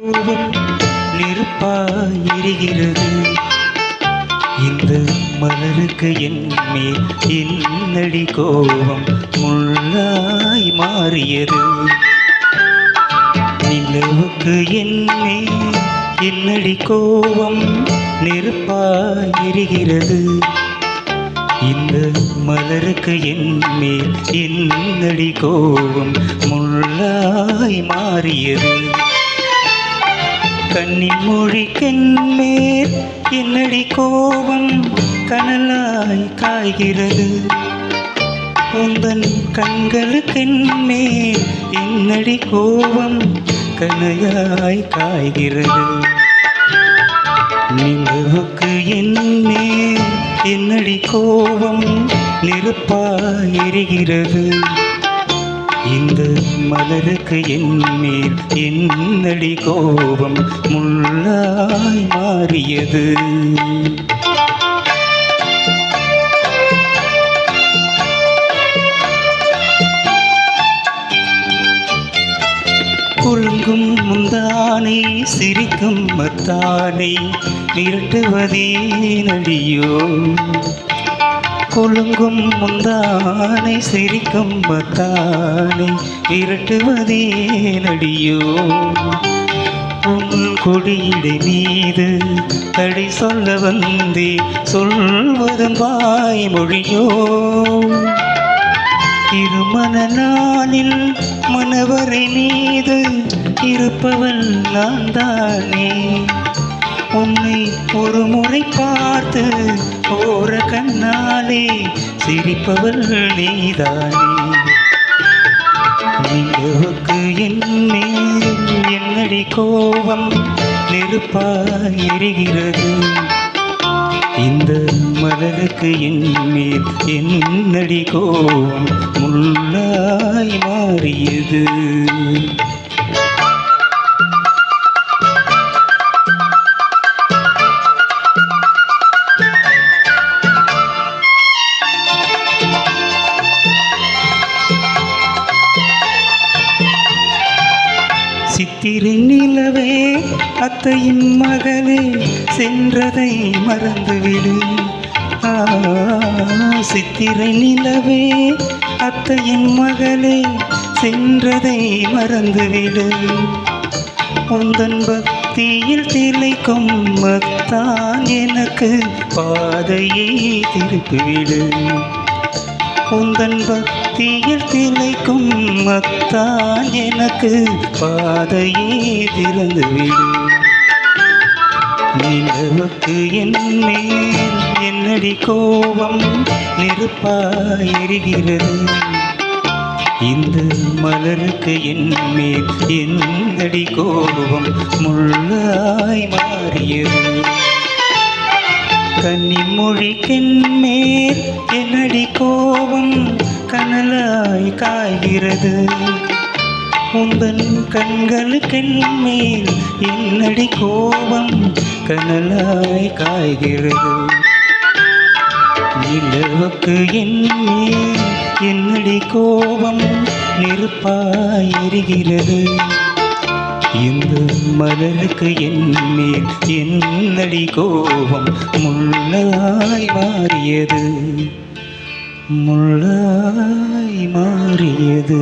கோபம் நெருப்பாய் எரிகிறது. இந்த மலருக்கு என் மேல் என்னடி கோபம் முள்ளாய் மாறியது. நிலவுக்கு என் மேல் என்னடி கோபம் நெருப்பாய் எரிகிறது. இந்த மலருக்கு என் மேல் என்னடி கோபம் முள்ளாய் மாறியது. கண்ணின் மொழிக்கென் மேல் என்னடி கோபம் கனலாய் காய்கிறது. உந்தன் கண்களுக்கென் மேல் என்னடி கோபம் கனையாய் காய்கிறது. நிலவுக்கு என் மேல் என்னடி கோபம் நெருப்பாய் எரிகிறது. இந்த மலருக்கு என் மேல் என்னடி கோபம் முள்ளாய் மாறியது. குலுங்கும் முந்தானை சிரிக்கும் மத்தானை மிரட்டுவதே நடியோ. குலுங்கும் முந்தானை சிரிக்கும் மத்தானை விரட்டுவதே நடியோ. உன் கொடியிடை மீது தடை சொல்ல வந்தே சொல்வதும் வாய் மொழியோ. திருமண நாளில் மணவரை மீது இருப்பவள் நான் தானே. உன்னை ஒரு முறை பார்த்து ஓர கண்ணாலே சிரிப்பவள் நீதானே. நிலவுக்கு என் மேல் என்னடி கோபம் நெருப்பாய் எரிகிறது. இந்த மலருக்கு என் மேல் என்னடி கோபம் முள்ளாய் மாறியது. சித்திரை நிலவே அத்தையின் மகளே சென்றதை மறந்துவிடு. சித்திரை நிலவே அத்தையின் மகளே சென்றதை மறந்துவிடு. உந்தன் பக்தியில் திளைக்கும் மத்தான் எனக்கு பாதையை திருப்பிவிடு. உந்தன் பக்தியில் திளைக்கும் மத்தான் எனக்கு பாதையை திறந்துவிடு. நிலவுக்கு என் மேல் என்னடி கோபம் நெருப்பாய் எரிகிறது. இந்த மலருக்கு என் மேல் என்னடி கோபம் முள்ளாய் மாறியது. கண்ணின் மொழிக்கென் மேல் என்னடி கோபம் கனலாய் காய்கிறது. உந்தன் கண்களுக்கென் மேல் என்னடி கோபம் கனலாய் காய்கிறது. நிலவுக்கு என் மேல் என்னடி கோபம் நெருப்பாய் எரிகிறது. இந்த மலருக்கு என் மேல் என்னடி கோபம் முள்ளாய் மாறியது. முள்ளாய் மாறியது.